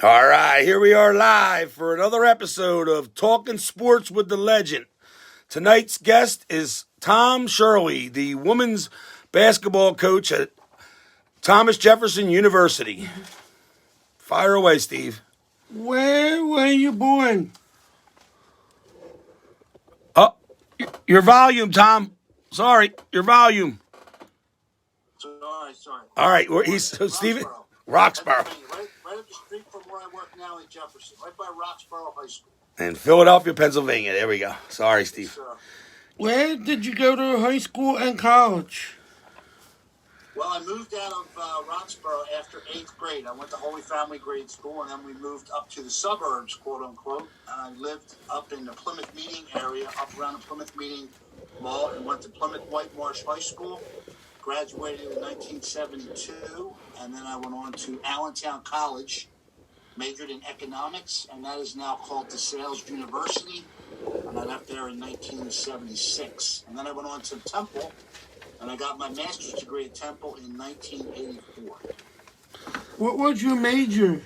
All right, here we are live for another episode of Talking Sports with the Legend. Tonight's guest is Tom Shirley, the women's basketball coach at Thomas Jefferson University. Fire away, Steve. Where were you born? Oh, your volume, Tom. Sorry, your volume. Sorry. All right, he's Steven. Roxborough. Right up the street from where I work now in Jefferson, right by Roxborough High School. In Philadelphia, Pennsylvania. There we go. Sorry, Steve. Where did you go to high school and college? Well, I moved out of Roxborough after 8th grade. I went to Holy Family Grade School, and then we moved up to the suburbs, quote unquote. And I lived up in the Plymouth Meeting area, up around the Plymouth Meeting Mall, and went to Plymouth White Marsh High School. Graduated in 1972, and then I went on to Allentown College, majored in economics, and that is now called DeSales University. And I left there in 1976. And then I went on to Temple, and I got my master's degree at Temple in 1984. What was your major?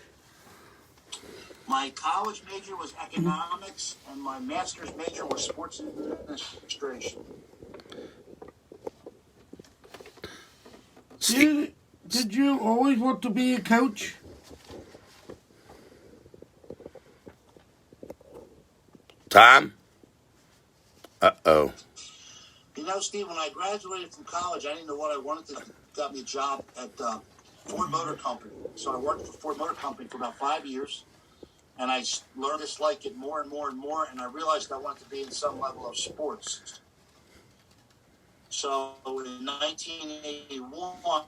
My college major was economics, and my master's major was sports administration. Did you always want to be a coach? Tom? Uh-oh. You know, Steve, when I graduated from college, I didn't know what I wanted to. Got me a job at Ford Motor Company. So I worked for Ford Motor Company for about 5 years, and I learned to dislike it more and more and more, and I realized I wanted to be in some level of sports. So in 1981,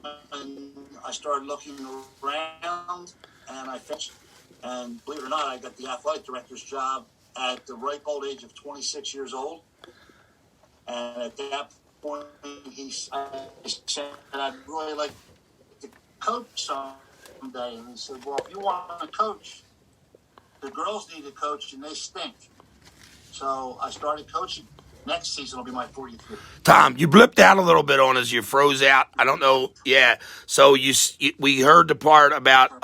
I started looking around, and I finished. And believe it or not, I got the athletic director's job at the ripe old age of 26 years old. And at that point, I said, I'd really like to coach someday. And he said, well, if you want to coach, the girls need a coach, and they stink. So I started coaching. Next season will be my 43rd. Tom, you blipped out a little bit on us. You froze out. I don't know. Yeah. So we heard the part about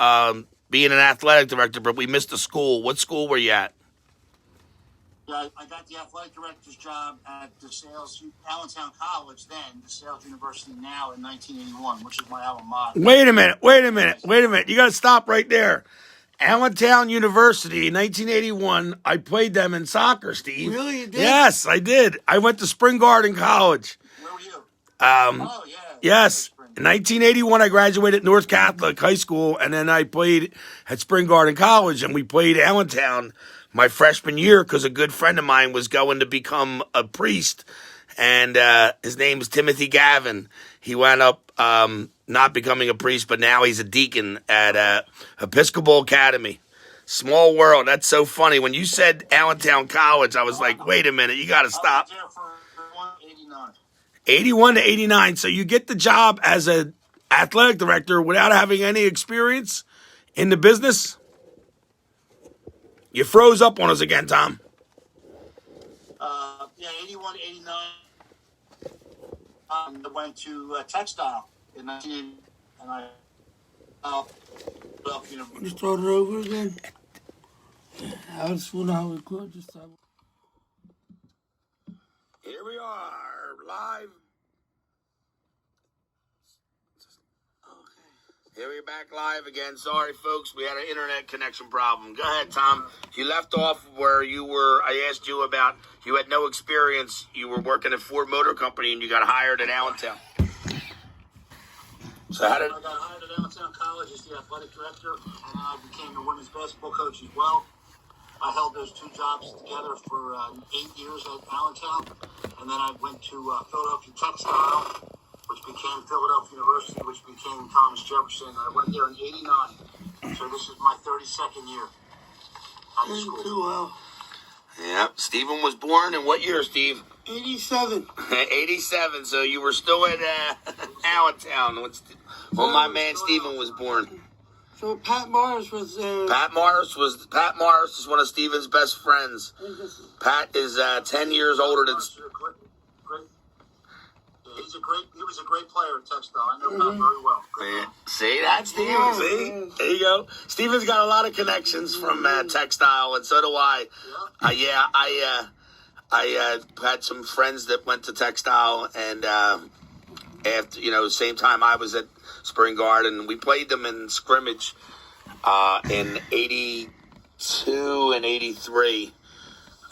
being an athletic director, but we missed the school. What school were you at? Yeah, I got the athletic director's job at DeSales, Allentown College then, DeSales University now in 1981, which is my alma mater. Wait a minute. You got to stop right there. Allentown University in 1981. I played them in soccer, Steve. Really, you did? Yes, I did. I went to Spring Garden College. Where were you? Oh, yeah. Yes. In 1981, I graduated North Catholic High School, and then I played at Spring Garden College, and we played Allentown my freshman year because a good friend of mine was going to become a priest, and his name is Timothy Gavin. He wound up not becoming a priest, but now he's a deacon at Episcopal Academy. Small world. That's so funny. When you said Allentown College, I was like, wait a minute, you got to stop. I was there for 89. 81 to 89. So you get the job as an athletic director without having any experience in the business? You froze up on us again, Tom. Yeah, 81 to 89. I went to textile in 1980, and I You start it over again? I just want to record this time. Here we are, live. Here we're back live again. Sorry, folks, we had an internet connection problem. Go ahead, Tom. You left off where you were. I asked you about you had no experience. You were working at Ford Motor Company, and you got hired at Allentown. So I got hired at Allentown College as the athletic director, and I became the women's basketball coach as well. I held those two jobs together for 8 years at Allentown, and then I went to Philadelphia Textile, which became Philadelphia University, which became Thomas Jefferson. I went there in 89, so this is my 32nd year at the school. Wow. Yep, Stephen was born in what year, Steve? 87. 87, so you were still at Allentown when my man Stephen was born. So Pat Morris was there. Pat Morris is one of Stephen's best friends. Pat is 10 years older than... He was a great player at Textile. I know him very well. Yeah. See that, Steve? See? There you go. Steven's got a lot of connections from Textile, and so do I. Yeah. I had some friends that went to Textile, and after, same time I was at Spring Garden, we played them in scrimmage in 82 and 83.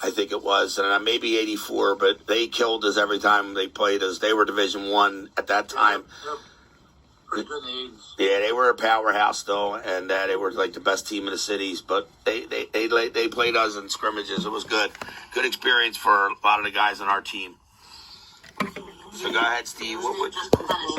I think it was, and maybe 84, but they killed us every time they played us. They were Division I at that time. Yep. Pretty good in the 80s. Yeah, they were a powerhouse still, and they were like the best team in the cities. But they played us in scrimmages. It was good experience for a lot of the guys on our team. So go ahead, Steve. Just to finish,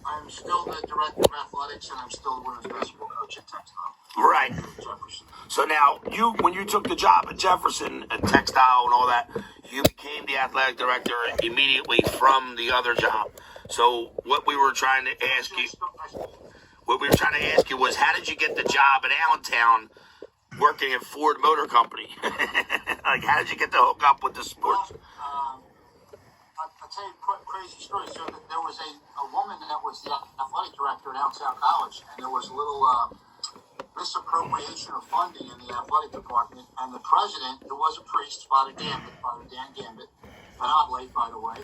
I'm still the director of athletics, and I'm still the women's basketball coach at Textile. Right. Jefferson. So now, when you took the job at Jefferson and Textile and all that, you became the athletic director immediately from the other job. So what we were trying to ask you was, how did you get the job at Allentown working at Ford Motor Company? Like, how did you get the hook up with the sports? Well, I'll tell you a crazy story. So there was a woman that was the athletic director at Allentown College, and there was a little misappropriation of funding in the athletic department, and the president, who was a priest, Father Dan Gambit, an oblate, by the way,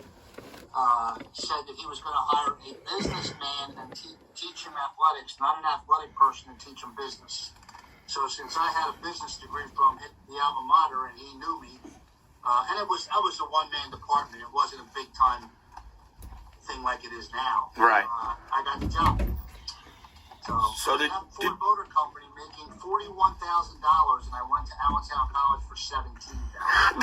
said that he was going to hire a businessman and teach him athletics, not an athletic person, and teach him business. So since I had a business degree from the alma mater, and he knew me, and I was a one-man department. It wasn't a big-time thing like it is now. Right. I got the job. So I had Ford Motor Company making $41,000, and I went to Allentown College for $17,000.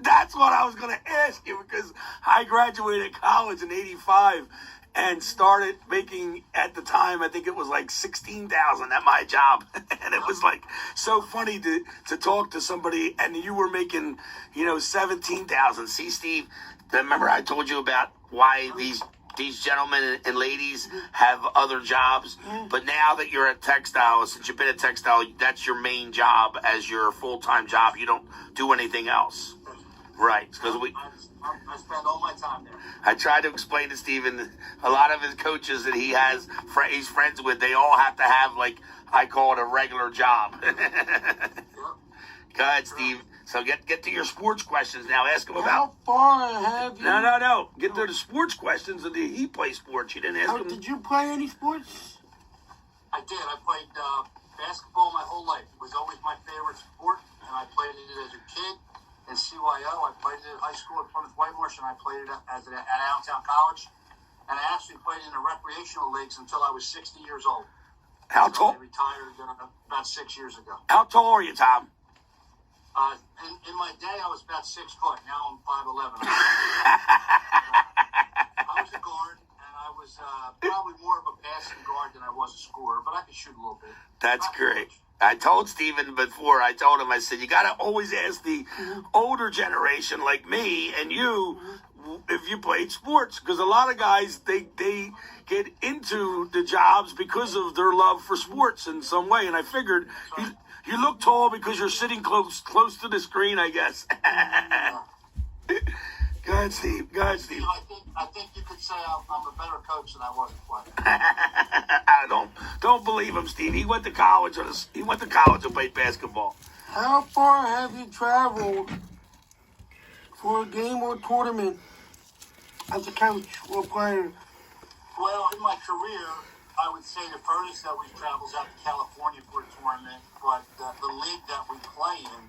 That's what I was going to ask you, because I graduated college in '85 and started making, at the time, I think it was like $16,000 at my job. And it was like so funny to talk to somebody, and you were making, $17,000. See, Steve, remember I told you about why these gentlemen and ladies have other jobs, but now that you're at Textile, since you've been at Textile, that's your main job as your full-time job. You don't do anything else. Right. Because I spend all my time there. I tried to explain to Steven, a lot of his coaches that he's friends with, they all have to have, like, I call it a regular job. Yep. Go ahead, Steve. So get to your sports questions now. Ask him about. How far have you? No. Get to the sports questions. Did he play sports? You didn't ask him. Did you play any sports? I did. I played basketball my whole life. It was always my favorite sport, and I played it as a kid in CYO. I played it at high school at Plymouth Whitemarsh, and I played it at Allentown College. And I actually played in the recreational leagues until I was 60 years old. How tall? I retired about 6 years ago. How tall are you, Tom? In my day, I was about 6 foot. Now I'm 5'11". I was a guard, and I was probably more of a passing guard than I was a scorer, but I could shoot a little bit. That's great. I told Steven before, I said, you got to always ask the older generation like me and you if you played sports, because a lot of guys, they get into the jobs because of their love for sports in some way, and I figured you look tall because you're sitting close to the screen, I guess. Go ahead, Steve. I think you could say I'm a better coach than I was a player. Don't believe him, Steve. He went to college and played basketball. How far have you traveled for a game or tournament as a coach or player? Well, in my career, I would say the furthest that we've traveled is out to California for a tournament, but the league that we play in,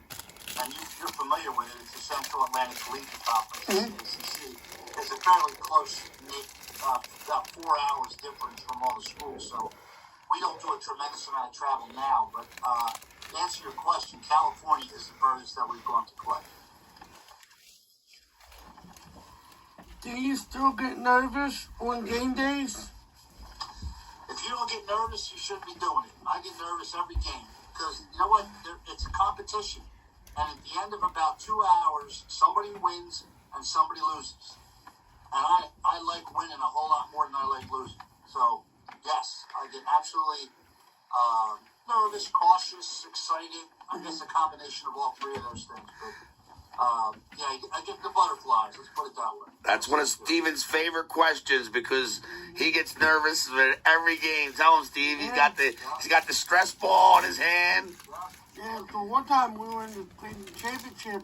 and you're familiar with it, it's the Central Atlantic League Conference, ACC. It's a fairly close-knit, about 4 hours difference from all the schools, so we don't do a tremendous amount of travel now, but to answer your question, California is the furthest that we've gone to play. Do you still get nervous on game days? If you don't get nervous, you shouldn't be doing it. I get nervous every game because, you know what, it's a competition. And at the end of about 2 hours, somebody wins and somebody loses. And I like winning a whole lot more than I like losing. So, yes, I get absolutely nervous, cautious, excited. I guess a combination of all three of those things. But I get the butterflies. Let's put it that way. That's one of Steven's favorite questions because he gets nervous at every game. Tell him, Steve, he's got the stress ball in his hand. Yeah, so one time we were in the championship.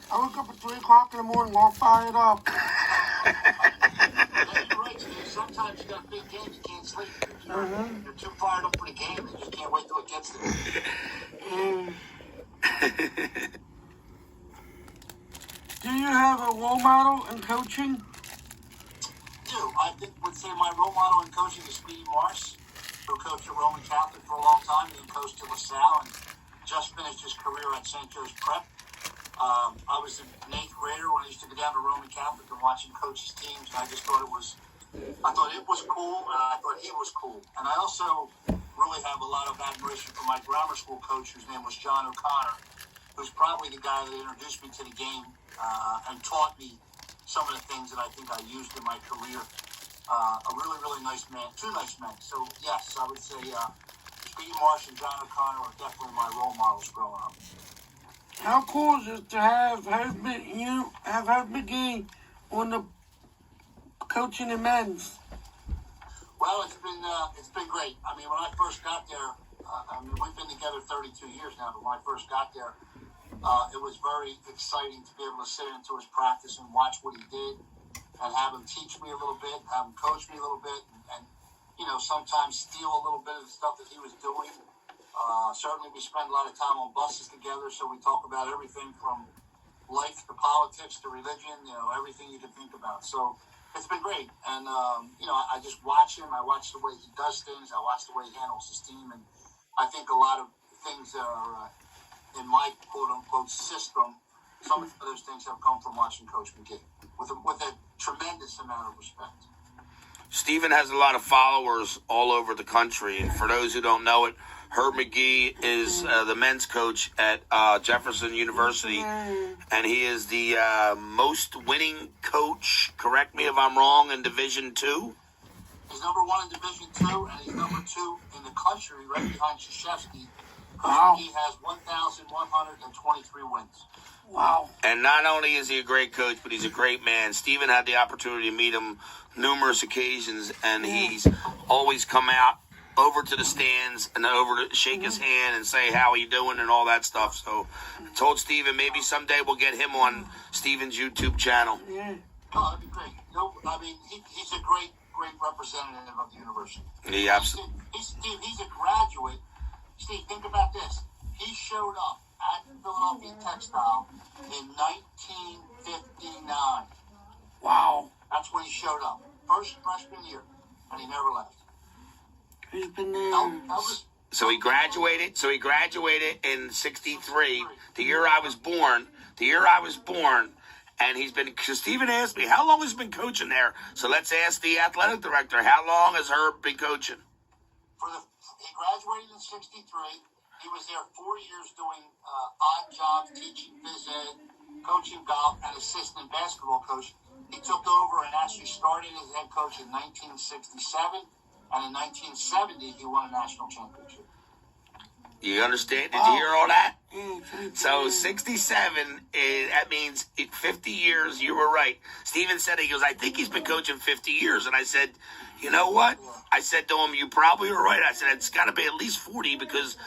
I woke up at 3 o'clock in the morning, all fired up. Yeah, you're right, Steve. Sometimes you got big games, you can't sleep. You're too fired up for the game, and you can't wait till it gets there. Do you have a role model in coaching? I would say my role model in coaching is Speedy Morse, who coached at Roman Catholic for a long time, and then coached at LaSalle, and just finished his career at St. Joe's Prep. I was an 8th grader when I used to go down to Roman Catholic and watch him coach his teams, and I thought it was cool, and I thought he was cool. And I also really have a lot of admiration for my grammar school coach, whose name was John O'Connor, who's probably the guy that introduced me to the game and taught me some of the things that I think I used in my career. A really, really nice man, 2 nice men. So, yes, I would say Speedy Marsh and John O'Connor are definitely my role models growing up. How cool is it to have McGhee on the coaching the men's? Well, it's been great. I mean, when I first got there, we've been together 32 years now, but when I first got there, it was very exciting to be able to sit into his practice and watch what he did and have him teach me a little bit, have him coach me a little bit, and sometimes steal a little bit of the stuff that he was doing. Certainly we spend a lot of time on buses together, so we talk about everything from life to politics to religion, everything you can think about. So it's been great. And, I just watch him. I watch the way he does things. I watch the way he handles his team. And I think a lot of things that are in my quote-unquote system, some of those things have come from watching Coach McGhee with a tremendous amount of respect. Steven has a lot of followers all over the country. And for those who don't know it, Herb McGhee is the men's coach at Jefferson University, and he is the most winning coach, correct me if I'm wrong, in Division II? He's number 1 in Division II, and he's number 2 in the country, right behind Krzyzewski. Wow. He has 1,123 wins. Wow. And not only is he a great coach, but he's a great man. Steven had the opportunity to meet him numerous occasions, and he's always come out over to the stands and over to shake his hand and say how he doing and all that stuff. So I told Steven maybe someday we'll get him on Steven's YouTube channel. Yeah. Oh, that'd be great. He's a great representative of the university. He absolutely. Steve, he's a graduate. Steve, think about this. He showed up at Philadelphia Textile in 1959. Wow. That's when he showed up. First freshman year, and he never left. He's been there. So he graduated in 63, the year I was born, and he's been, because Steven asked me, how long has he been coaching there? So let's ask the athletic director, how long has Herb been coaching? He graduated in 63. He was there 4 years doing odd jobs, teaching phys ed, coaching golf, and assistant basketball coach. He took over and actually started as head coach in 1967. And in 1970, he won a national championship. You understand? Did you hear all that? So 67, that means 50 years. You were right. Steven said, he goes, I think he's been coaching 50 years. And I said, you know what? I said to him, you probably were right. I said, it's got to be at least 40 because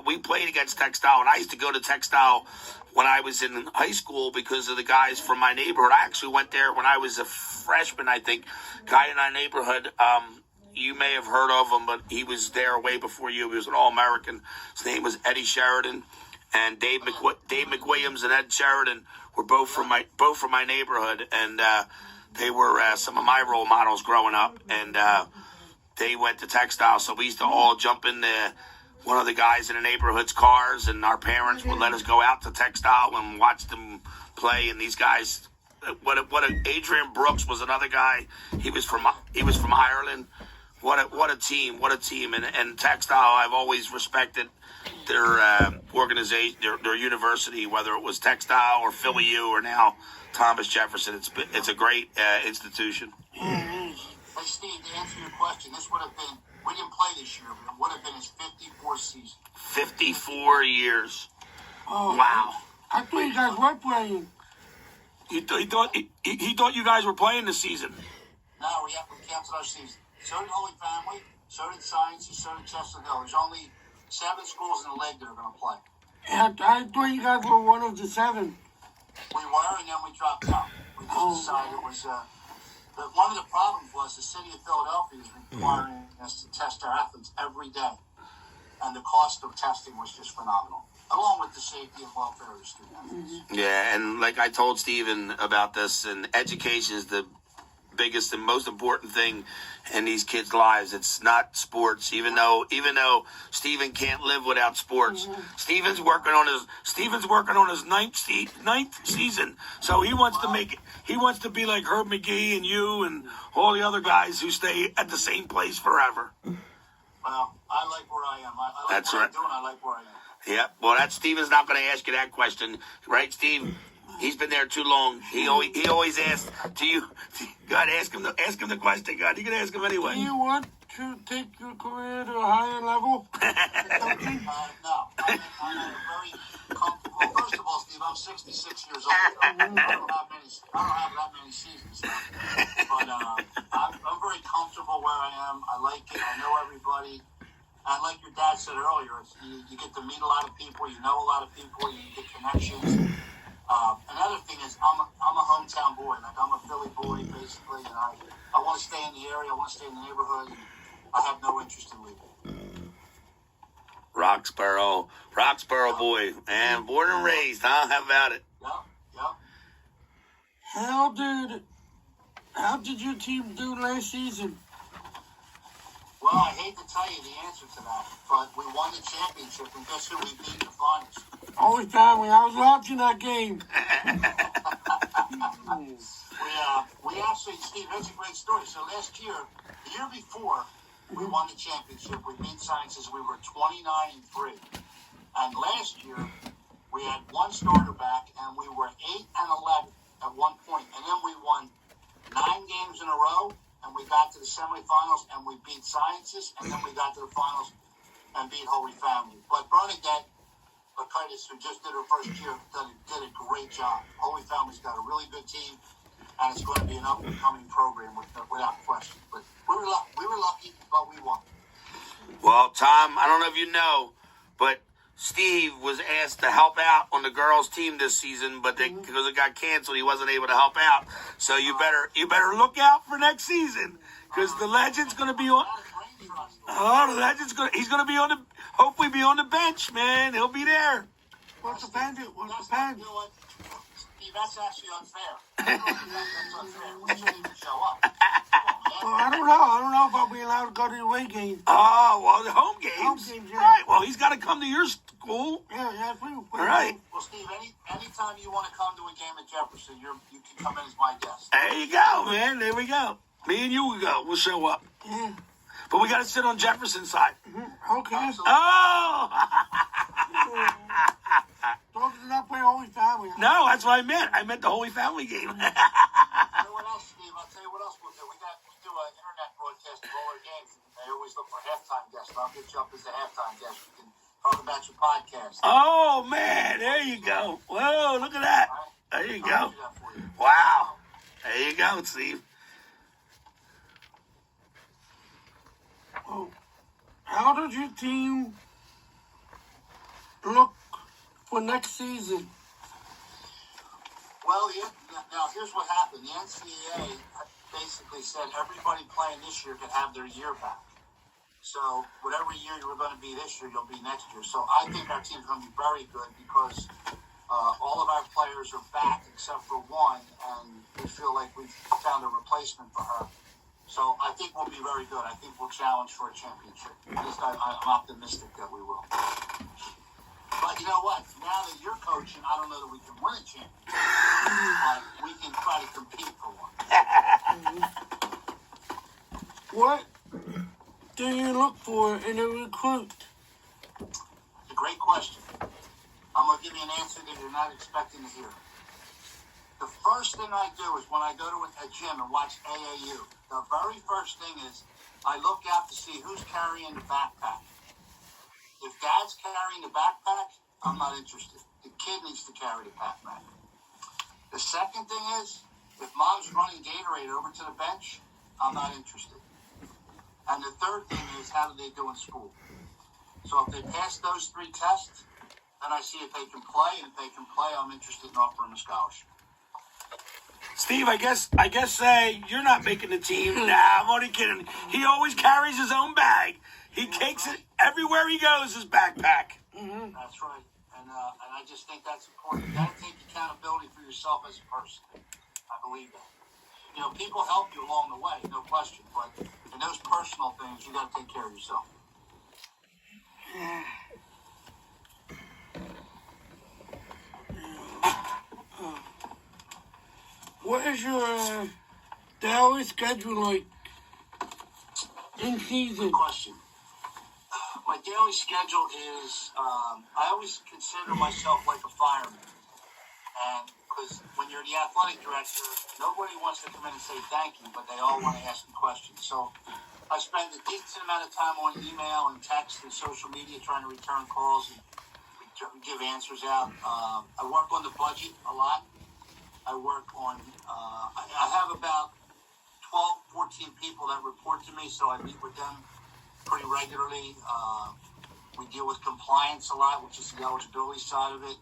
we played against Textile, and I used to go to Textile when I was in high school because of the guys from my neighborhood. I actually went there when I was a freshman, I think. Guy in our neighborhood, you may have heard of him, but he was there way before you. He was an All-American. His name was Eddie Sheridan, and Dave McWilliams and Ed Sheridan were both from my neighborhood, and they were some of my role models growing up, and they went to Textile, so we used to all jump in one of the guys in the neighborhood's cars, and our parents would let us go out to Textile and watch them play. And these guys, Adrian Brooks was another guy. He was from Ireland. What a team! And Textile, I've always respected their organization, their university, whether it was Textile or Philly U or now Thomas Jefferson. It's a great institution. Hey Steve, to answer your question, this would have been. We didn't play this year, but it would have been his 54th season. 54 years. Oh, wow. I thought you guys were playing. He thought you guys were playing this season. No, we canceled our season. So did Holy Family, so did Sciences, so did Chester Hill. There's only 7 schools in the league that are going to play. I thought you guys were one of the 7. We were, and then we dropped out. We just decided it was... But one of the problems was the city of Philadelphia is requiring us to test our athletes every day. And the cost of testing was just phenomenal, along with the safety and welfare of the student athletes. Yeah, and like I told Steven about this, and education is the biggest and most important thing in these kids' lives. It's not sports, even though Steven can't live without sports. Steven's working on his ninth season, so he wants to make it. He wants to be like Herb McGhee and you and all the other guys who stay at the same place forever. Well, I like where I am. I like That's what right. I'm doing. I like where I am. Yeah, well, that Steven's not going to ask you that question, right, Steve? He's been there too long. He always asks. Do you? God, ask him the question. God, you can ask him anyway. Do you want to take your career to a higher level? No, I'm very comfortable. Well, first of all, Steve, I'm 66 years old. I don't have that many seasons now. But I'm very comfortable where I am. I like it. I know everybody. And like your dad said earlier, you get to meet a lot of people. You know a lot of people. You get connections. Another thing is I'm a hometown boy. Like, I'm a Philly boy, basically. And I want to stay in the area. I want to stay in the neighborhood. And I have no interest in leaving. Roxborough boy, and born and raised, huh? How about it? Yep. How did your team do last season? Well, I hate to tell you the answer to that, but we won the championship, and guess who we beat in the finals? Holy Family, I was watching that game. We actually, Steve, that's a great story. So the year before, we won the championship. We beat Sciences. We were 29-3. And last year, we had one starter back, and we were 8-11 at one point. And then we won 9 games in a row, and we got to the semifinals, and we beat Sciences, and then we got to the finals and beat Holy Family. But Bernadette Lakitis, who just did her first year, did a great job. Holy Family's got a really good team, and it's going to be an up-and-coming program without question. But we were lucky, but we won. Well, Tom, I don't know if you know, but Steve was asked to help out on the girls' team this season, but because it got canceled, he wasn't able to help out. So you better look out for next season, because the legend's going to be on. Oh, the legend's he's going to be on hopefully be on the bench, man. He'll be there. What's the pen? Steve, that's actually unfair. That's unfair. We shouldn't even show up. Well, I don't know if I'll be allowed to go to the away game. Oh, well, the home games. Home games, yeah. Right, well, he's got to come to your school. Yeah, All right. Well, Steve, anytime you want to come to a game at Jefferson, you can come in as my guest. There you go, man. There we go. Me and you will go. We'll show up. Yeah. But we got to sit on Jefferson's side. Okay. Absolutely. Oh! Dogs do not play Holy Family. No, that's what I meant. I meant the Holy Family game. You know what else, Steve? I'll tell you what else we'll do. We do an internet broadcast of all our games. They always look for halftime guests. I'll get you up as the halftime guest. You can talk about your podcast. Oh, man. There you go. Whoa, look at that. There you go. I'll do that for you. Wow. There you go, Steve. Oh. How does your team look for next season? Well, now here's what happened. The NCAA basically said everybody playing this year could have their year back. So whatever year you were going to be this year, you'll be next year. So I think our team's going to be very good because all of our players are back except for one, and we feel like we've found a replacement for her. So I think we'll be very good. I think we'll challenge for a championship. At least I'm optimistic that we will. But you know what? Now that you're coaching, I don't know that we can win a championship. But we can try to compete for one. What do you look for in a recruit? It's a great question. I'm going to give you an answer that you're not expecting to hear. The first thing I do is when I go to a gym and watch AAU, the very first thing is I look out to see who's carrying the backpack. If Dad's carrying the backpack, I'm not interested. The kid needs to carry the Pac-Man. The second thing is, if mom's running Gatorade over to the bench, I'm not interested. And the third thing is, how do they do in school? So if they pass those 3 tests, then I see if they can play, and if they can play, I'm interested in offering a scholarship. Steve, I guess you're not making the team. Nah, I'm only kidding. He always carries his own bag. He takes it everywhere he goes, his backpack. Mm-hmm. That's right. And I just think that's important. You got to take accountability for yourself as a person. I believe that. You know, people help you along the way, no question. But in those personal things, you got to take care of yourself. What is your daily schedule like in season? Good question. My daily schedule is, I always consider myself like a fireman. And because when you're the athletic director, nobody wants to come in and say thank you, but they all want to ask me questions. So I spend a decent amount of time on email and text and social media trying to return calls and give answers out. I work on the budget a lot. I work on, I have about 12, 14 people that report to me, so I meet with them pretty regularly. We deal with compliance a lot, which is the eligibility side of it.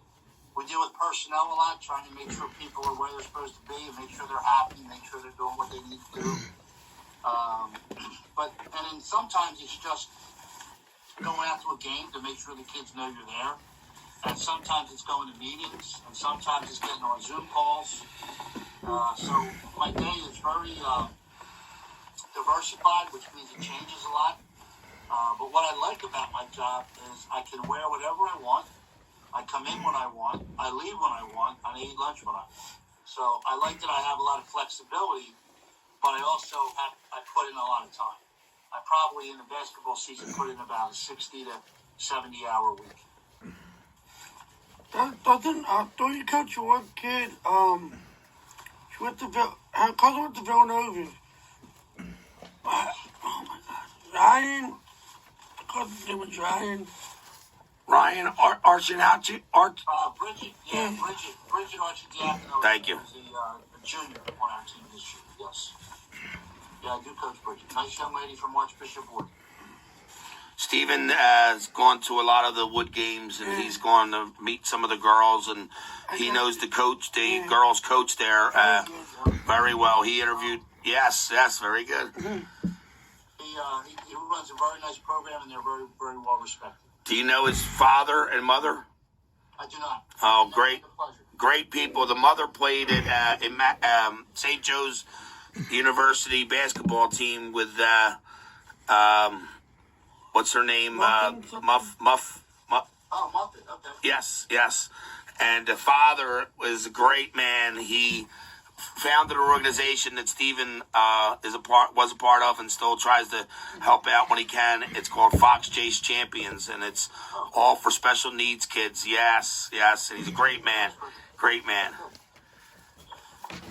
We deal with personnel a lot, trying to make sure people are where they're supposed to be and make sure they're happy, make sure they're doing what they need to do. And then sometimes it's just going out to a game to make sure the kids know you're there. And sometimes it's going to meetings, and sometimes it's getting on Zoom calls. So my day is very diversified, which means it changes a lot. But what I like about my job is I can wear whatever I want. I come in when I want. I leave when I want. I eat lunch when I want. So I like that I have a lot of flexibility, but I also I put in a lot of time. I probably in the basketball season put in about a 60 to 70 hour week. Don't you coach your one kid? She went to her cousin went to Villanova. Oh my God, Ryan. Cousin's name was Ryan. Ryan Archinachi. Bridget Archidiakono. Thank you. Is a junior on our team this year. Yes. Yeah, I do coach Bridget. Nice young lady from Archbishop Wood. Stephen has gone to a lot of the Wood games, and he's gone to meet some of the girls, and he knows the coach, the girls' coach there very well. He interviewed. Yes, very good. Mm-hmm. He runs a very nice program, and they're very, very well respected. Do you know his father and mother? I do not. Oh, great people. The mother played at in St. Joe's University basketball team with what's her name? Muff. Oh, Muffet. Okay. Yes. And the father was a great man. He founded an organization that Stephen was a part of, and still tries to help out when he can. It's called Fox Chase Champions, and it's all for special needs kids. Yes, and he's a great man.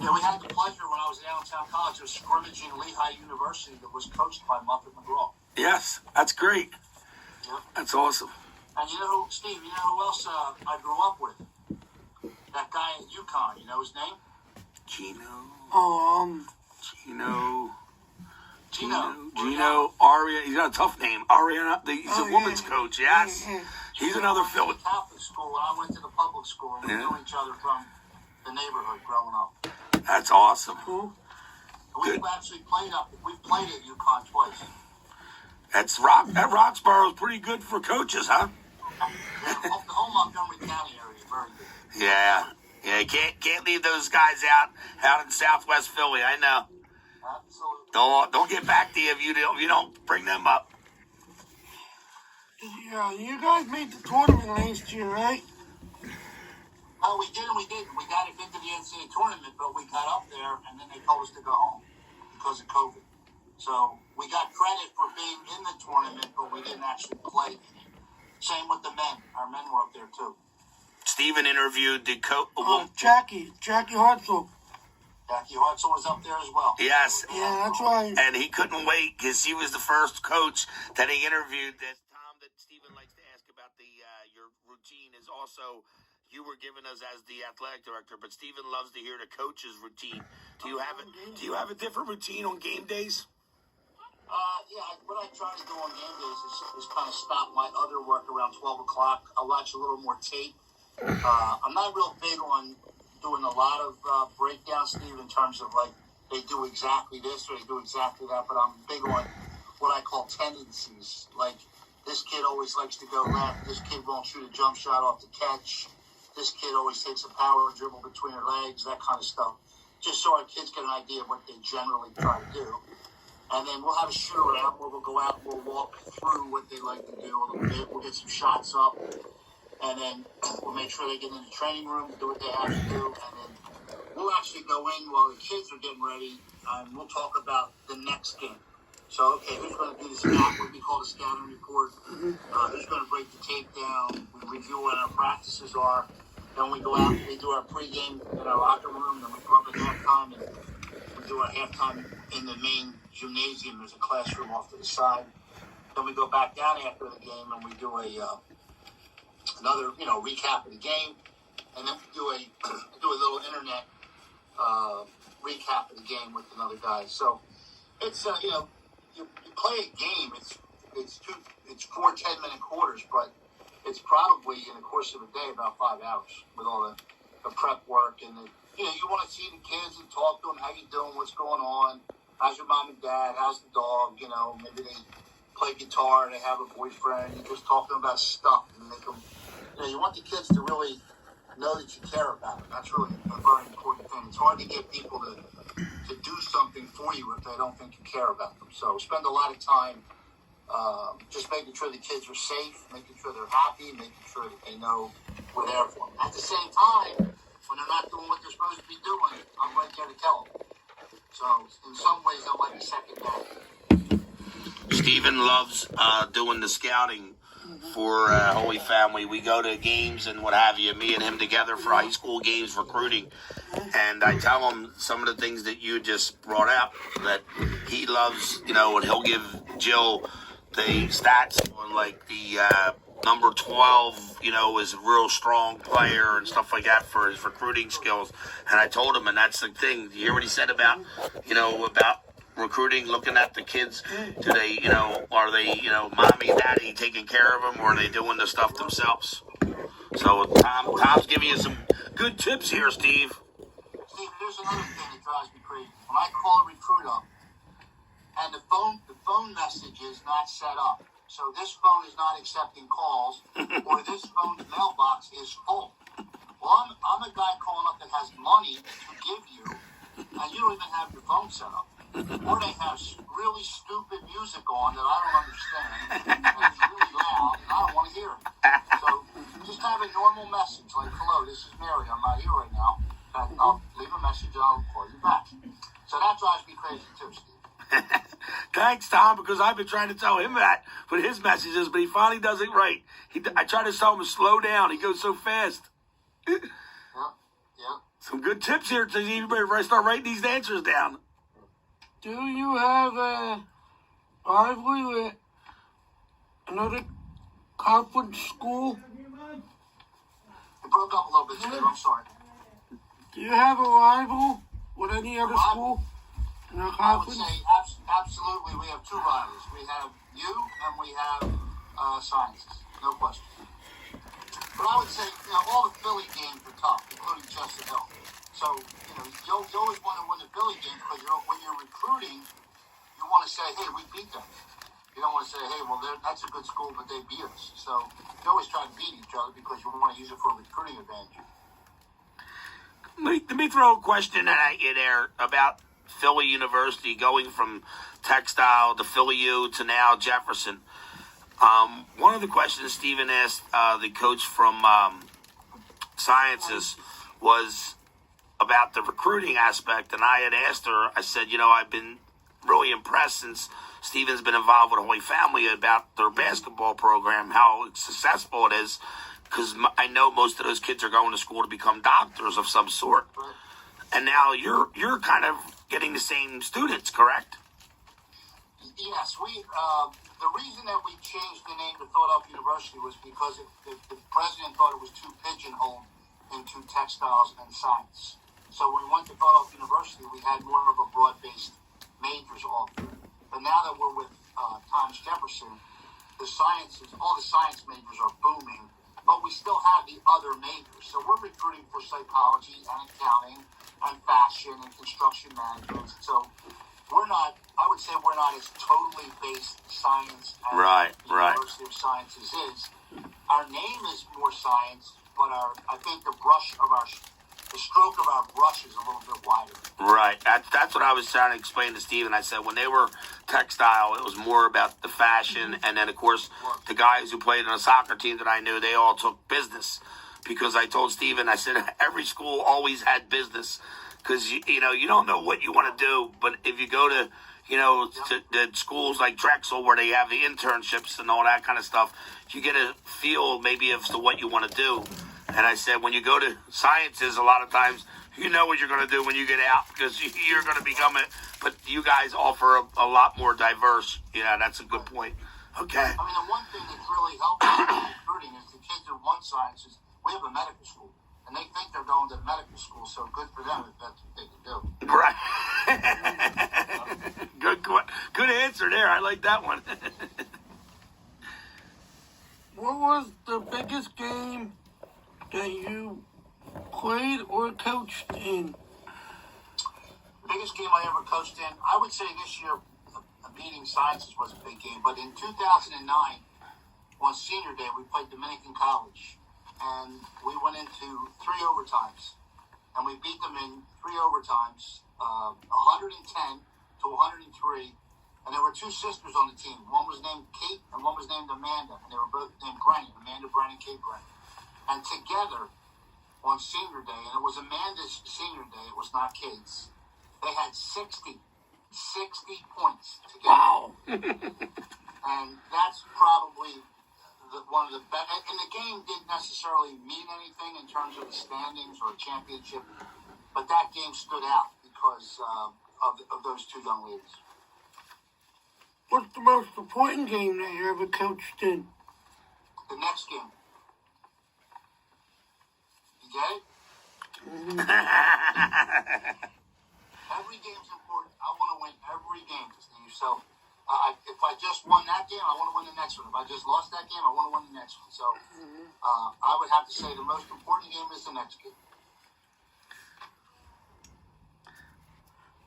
Yeah, we had the pleasure when I was at Allentown College of scrimmaging Lehigh University that was coached by Muffet McGraw. Yes, that's great. Yeah. That's awesome. And Steve, you know who else I grew up with? That guy at UConn, you know his name? Gino. Gino. Aria. He's got a tough name. Aria. He's a woman's coach. Yes. He's another Philly. Went to Catholic school, and I went to the public school, and we knew each other from the neighborhood growing up. That's awesome. Cool. We've actually played We've played at UConn twice. That Roxborough is pretty good for coaches, huh? The whole Montgomery County area is very good. Yeah. You can't leave those guys out in Southwest Philly. I know. Absolutely. Don't get back to you if you don't bring them up. Yeah, you guys made the tournament last year, right? Oh, we did and we didn't. We got it into the NCAA tournament, but we got up there and then they told us to go home because of COVID. So we got credit for being in the tournament, but we didn't actually play. Same with the men. Our men were up there too. Stephen interviewed the coach. Jackie Hartzell. Jackie Hartzell was up there as well. Yes. Yeah, that's right. And he couldn't wait because he was the first coach that he interviewed. That Tom, that Stephen likes to ask about your routine is also you were given us as the athletic director, but Steven loves to hear the coach's routine. Do you have it? Do you have a different routine on game days? Yeah, what I try to do on game days is kind of stop my other work around 12 o'clock. I watch a little more tape. I'm not real big on doing a lot of breakdowns, Steve, in terms of like they do exactly this or they do exactly that, but I'm big on what I call tendencies. Like this kid always likes to go left. This kid won't shoot a jump shot off the catch. This kid always takes a power dribble between her legs, that kind of stuff. Just so our kids get an idea of what they generally try to do. And then we'll have a shoot around where we'll go out and we'll walk through what they like to do a little bit. We'll get some shots up. And then we'll make sure they get in the training room, do what they have to do. And then we'll actually go in while the kids are getting ready. And we'll talk about the next game. So, okay, who's going to do the scout, what we call the scouting report? Who's going to break the tape down? We review what our practices are. Then we go out and we do our pregame in our locker room. Then we go up at halftime and we do our halftime in the main gymnasium. There's a classroom off to the side. Then we go back down after the game and we do another recap of the game, and then we do a little internet recap of the game with another guy. So it's you play a game. It's 4 10-minute quarters, but it's probably in the course of a day about 5 hours with all the prep work and you want to see the kids and talk to them. How you doing? What's going on? How's your mom and dad? How's the dog? Maybe they play guitar. They have a boyfriend. You just talk to them about stuff and make them. You want the kids to really know that you care about them. That's really a very important thing. It's hard to get people to do something for you if they don't think you care about them. So spend a lot of time just making sure the kids are safe, making sure they're happy, making sure that they know we're there for them. At the same time, when they're not doing what they're supposed to be doing, I'm right there to tell them. So in some ways, I'm like a second dad. Steven loves doing the scouting for Holy Family. We go to games and what have you, me and him together for high school games, recruiting. And I tell him some of the things that you just brought up that he loves, and he'll give Jill the stats on like the number 12, is a real strong player and stuff like that for his recruiting skills. And I told him, and that's the thing, you hear what he said about, about recruiting, looking at the kids. Do they, are they, mommy, daddy taking care of them, or are they doing the stuff themselves? So Tom's giving you some good tips here, Steve. Steve, there's another thing that drives me crazy. When I call a recruit up, and the phone message is not set up, so this phone is not accepting calls, or this phone's mailbox is full. Well, I'm a guy calling up that has money to give you, and you don't even have your phone set up. Or they have really stupid music on that I don't understand, and it's really loud, and I don't want to hear it. So just have a normal message, like, hello, this is Mary, I'm not here right now. I'll leave a message, I'll call you back. So that drives me crazy too, Steve. Thanks, Tom, because I've been trying to tell him that with his messages, but he finally does it right. I try to tell him to slow down. He goes so fast. Yeah. Some good tips here, Steve, before I start writing these answers down. Do you have a rivalry with another conference school? It broke up a little bit, Steve. I'm sorry. Do you have a rival with any other school in our I would conference? say absolutely. We have two rivals. We have you and we have Sciences. No question. But I would say, all the Philly games are tough, including Chester Hill. So, you always want to win the Philly game because when you're recruiting, you want to say, hey, we beat them. You don't want to say, hey, well, that's a good school, but they beat us. So you always try to beat each other because you want to use it for a recruiting advantage. Let me throw a question at you there about Philly University going from textile to Philly U to now Jefferson. One of the questions Stephen asked the coach from Sciences was about the recruiting aspect, and I had asked her, I said, I've been really impressed since Stephen's been involved with Holy Family about their basketball program, how successful it is, because I know most of those kids are going to school to become doctors of some sort. And now you're kind of getting the same students, correct? Yes, the reason that we changed the name to Philadelphia University was because the president thought it was too pigeonholed into textiles and science. So when we went to Philadelphia University, we had more of a broad-based majors offered. But now that we're with Thomas Jefferson, all the science majors are booming, but we still have the other majors. So we're recruiting for psychology and accounting and fashion and construction management. So I would say we're not as totally based science as the University of Sciences is. Our name is more science, but I think the stroke of our brush is a little bit wider. Right. That's what I was trying to explain to Steven. I said when they were textile, it was more about the fashion. And then, of course, the guys who played on a soccer team that I knew, they all took business. Because I told Steven, I said, every school always had business. Because, you don't know what you want to do. But if you go to, to schools like Drexel where they have the internships and all that kind of stuff, you get a feel maybe as to what you want to do. And I said, when you go to sciences, a lot of times, you know what you're going to do when you get out because you're going to become it. But you guys offer a lot more diverse. Yeah, that's a good point. Okay. I mean, the one thing that's really helping in recruiting is the kids who want sciences. We have a medical school, and they think they're going to medical school, so good for them if that's what they can do. Right. Good answer there. I like that one. What was the biggest game that you played or coached in? The biggest game I ever coached in, I would say this year, beating Sciences was a big game. But in 2009, on senior day, we played Dominican College. And we went into 3 overtimes. And we beat them in 3 overtimes, 110 to 103. And there were 2 sisters on the team. One was named Kate and one was named Amanda. And they were both named Brennan, Amanda Brennan, Kate Brennan. And together, on senior day, and it was Amanda's senior day, it was not Kate's, they had 60 points together. Wow. And that's probably one of the best. And the game didn't necessarily mean anything in terms of the standings or a championship, but that game stood out because of those 2 young ladies. What's the most important game that you ever coached in? The next game. You get it? Mm-hmm. Every game's important. I want to win every game, Steve. So if I just won that game, I want to win the next one. If I just lost that game, I want to win the next one. So I would have to say the most important game is the next game.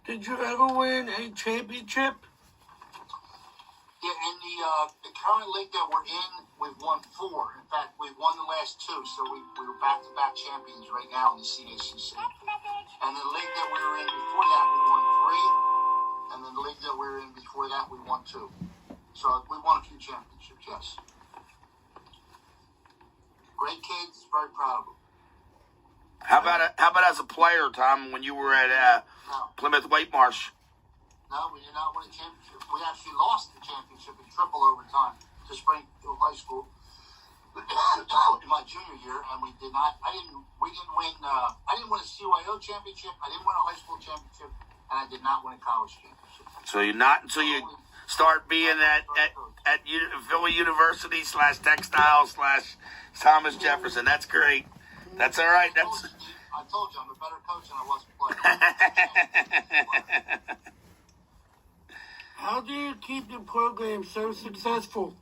Did you ever win a championship? Yeah, in the current league that we're in, we've won 4. In fact, we've won the last 2, so we're back-to-back champions right now in the CACC. And the league that we were in before that, we won 3. And then the league that we were in before that, we won 2. So we won a few championships, yes. Great kids, very proud of them. How about as a player, Tom, when you were at Plymouth Whitemarsh? No, we did not win a championship. We actually lost the championship in triple overtime to Springfield High School in my junior year, and we didn't win. I didn't win a CYO championship. I didn't win a high school championship, and I did not win a college championship. So you're not until you start being at Philly University /textile / Thomas Jefferson. That's great. That's all right. I told you I'm a better coach than I was a player. How do you keep your program so successful?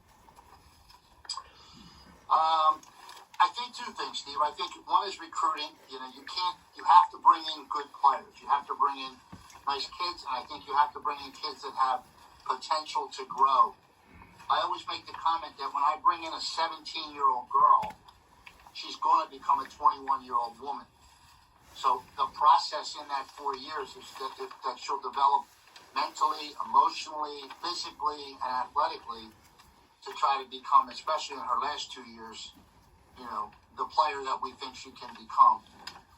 I think 2 things, Steve. I think one is recruiting. You have to bring in good players. You have to bring in nice kids, and I think you have to bring in kids that have potential to grow. I always make the comment that when I bring in a 17-year-old girl, she's going to become a 21-year-old woman. So the process in that 4 years is that she'll develop mentally, emotionally, physically, and athletically to try to become, especially in her last 2 years, the player that we think she can become.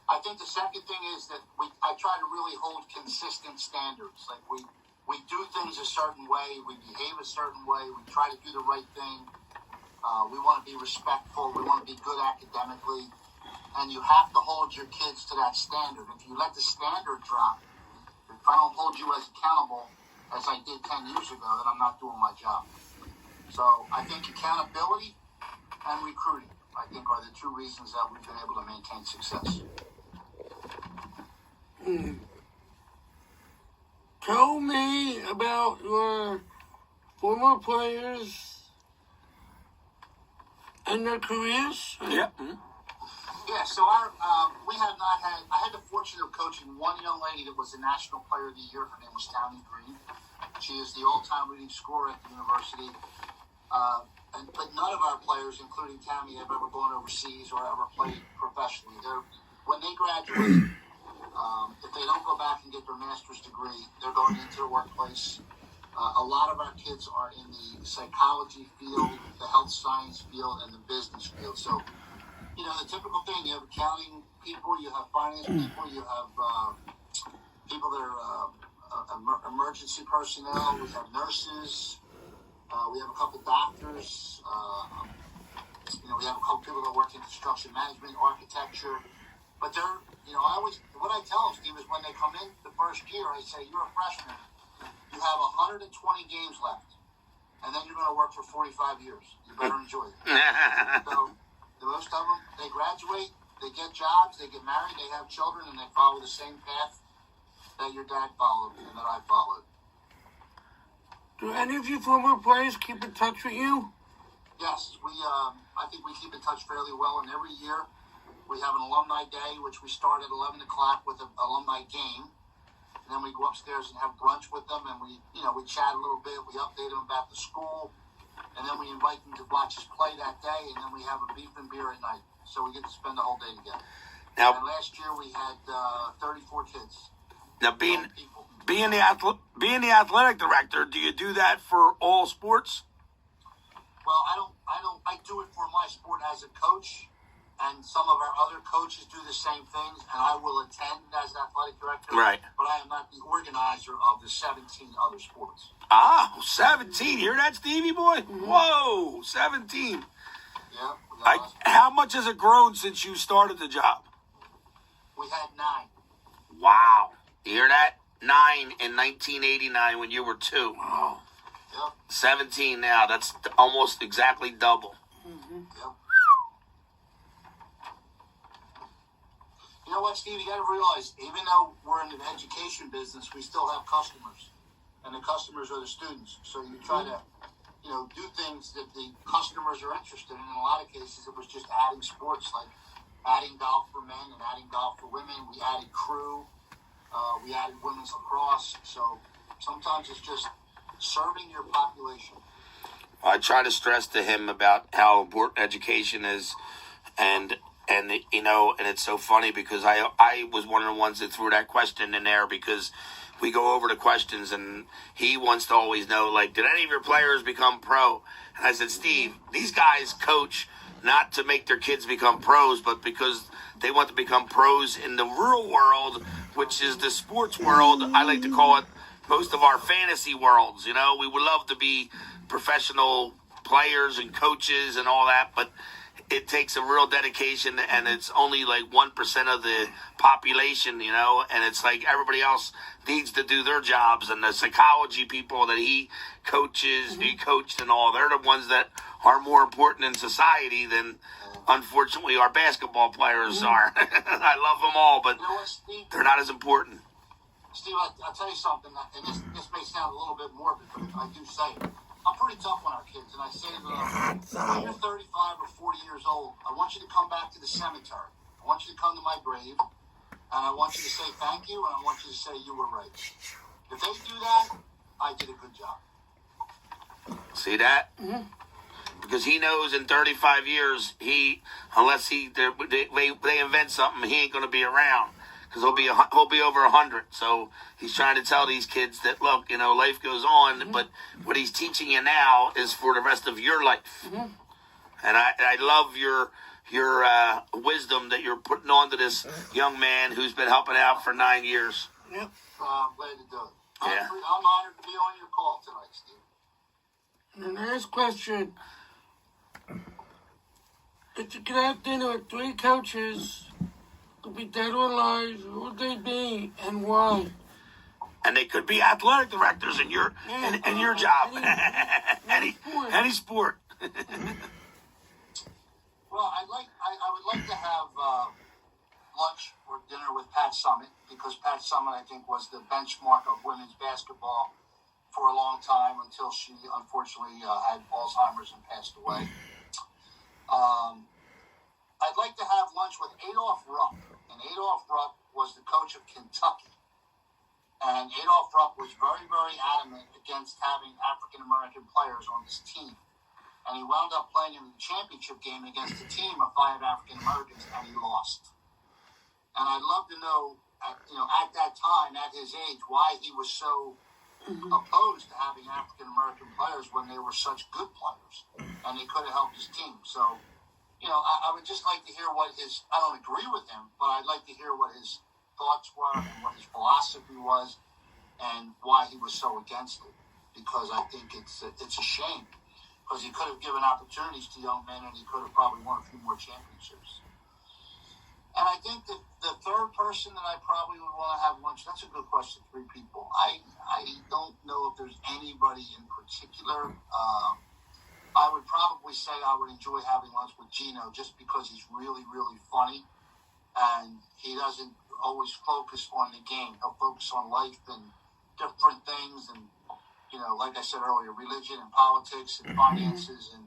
I think the second thing is that I try to really hold consistent standards. Like we do things a certain way, we behave a certain way, we try to do the right thing. We want to be respectful, we want to be good academically, and you have to hold your kids to that standard. If you let the standard drop, if I don't hold you as accountable as I did 10 years ago, then I'm not doing my job. So I think accountability and recruiting. I think, are the two reasons that we've been able to maintain success. Tell me about your former players and their careers. Yeah. Yeah, so we have not had. I had the fortune of coaching one young lady that was the National Player of the Year. Her name was Tammy Green. She is the all-time leading scorer at the university. But none of our players, including Tammy, have ever gone overseas or ever played professionally. When they graduate, if they don't go back and get their master's degree, they're going into the workplace. A lot of our kids are in the psychology field, the health science field, and the business field. So, you know, the typical thing, you have accounting people, you have finance people, you have people that are emergency personnel, we have nurses, we have a couple doctors, we have a couple people that work in construction management, architecture, but they're, what I tell them, Steve, is when they come in the first year, I say, you're a freshman, you have 120 games left, and then you're going to work for 45 years. You better enjoy it. So, most of them, they graduate, they get jobs, they get married, they have children, and they follow the same path that your dad followed and that I followed. Do any of your former players keep in touch with you? Yes, I think we keep in touch fairly well, and every year we have an alumni day, which we start at 11 o'clock with an alumni game. And then we go upstairs and have brunch with them, and we chat a little bit, we update them about the school. And then we invite them to watch us play that day, and then we have a beef and beer at night. So we get to spend the whole day together. Now, and last year we had 34 kids. Now, being the athletic director, do you do that for all sports? Well, I do it for my sport as a coach, and some of our other coaches do the same things, and I will attend as an athletic director. Right. But I am not the organizer of the 17 other sports. 17. Hear that, Stevie boy? Whoa, 17. Yeah. How much has it grown since you started the job? We had 9. Wow. You hear that? 9 in 1989 when you were 2. Wow. Yep. 17 now. That's almost exactly double. Yep. You know what, Steve? You got to realize, even though we're in the education business, we still have customers. And the customers are the students. So you try to, do things that the customers are interested in. In a lot of cases, it was just adding sports, like adding golf for men and adding golf for women. We added crew. We added women's lacrosse. So sometimes it's just serving your population. I try to stress to him about how important education is, and it's so funny because I was one of the ones that threw that question in there because we go over the questions and he wants to always know, like, did any of your players become pro? And I said, Steve, these guys coach not to make their kids become pros, but because they want to become pros in the real world, which is the sports world. I like to call it most of our fantasy worlds. We would love to be professional players and coaches and all that, but it takes a real dedication, and it's only like 1% of the population, and it's like everybody else needs to do their jobs, and the psychology people that he coaches, he coached and all, they're the ones that are more important in society than, unfortunately, our basketball players are. I love them all, but Steve, they're not as important. Steve, I'll tell you something, and this may sound a little bit morbid, but I do say it. I'm pretty tough on our kids, and I say to them, when you're 35 or 40 years old, I want you to come back to the cemetery. I want you to come to my grave, and I want you to say thank you, and I want you to say you were right. If they do that, I did a good job. See that? Mm-hmm. Because he knows in 35 years, unless they invent something, he ain't going to be around. Because he'll be over 100. So he's trying to tell these kids that, look, life goes on, but what he's teaching you now is for the rest of your life. Mm-hmm. And I love your wisdom that you're putting on to this young man who's been helping out for 9 years. Yep. I'm glad to do it. Yeah. I'm honored to be on your call tonight, Steve. And the next question. If you could have dinner with 3 coaches, could be dead or alive, who would they be and why? And they could be athletic directors in your job. Any sport. Well, I'd like because Pat Summitt, I think, was the benchmark of women's basketball for a long time until she unfortunately had Alzheimer's and passed away. I'd like to have lunch with Adolph Rupp, and Adolph Rupp was the coach of Kentucky. And Adolph Rupp was very, very adamant against having African-American players on his team. And he wound up playing in the championship game against a team of 5 African-Americans, and he lost. And I'd love to know, at that time, at his age, why he was so opposed to having African-American players when they were such good players, and they could have helped his team. So, I would just like to hear what I don't agree with him, but I'd like to hear what his thoughts were and what his philosophy was and why he was so against it, because I think it's a shame, because he could have given opportunities to young men and he could have probably won a few more championships. And I think that the third person that I probably would want to have lunch, that's a good question, 3 people. I don't know if there's anybody in particular. I would probably say I would enjoy having lunch with Gino just because he's really, really funny and he doesn't always focus on the game. He'll focus on life and different things and, like I said earlier, religion and politics and finances and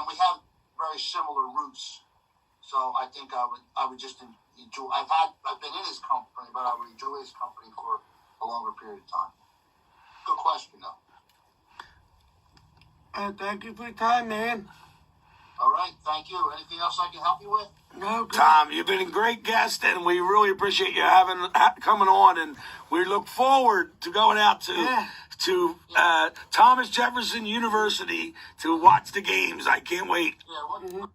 we have very similar roots. So I think I would just enjoy. I've been in his company, but I would enjoy his company for a longer period of time. Good question, though. Thank you for your time, man. All right, thank you. Anything else I can help you with? No, good. Tom, you've been a great guest, and we really appreciate you coming on. And we look forward to going out to Thomas Jefferson University to watch the games. I can't wait. Yeah.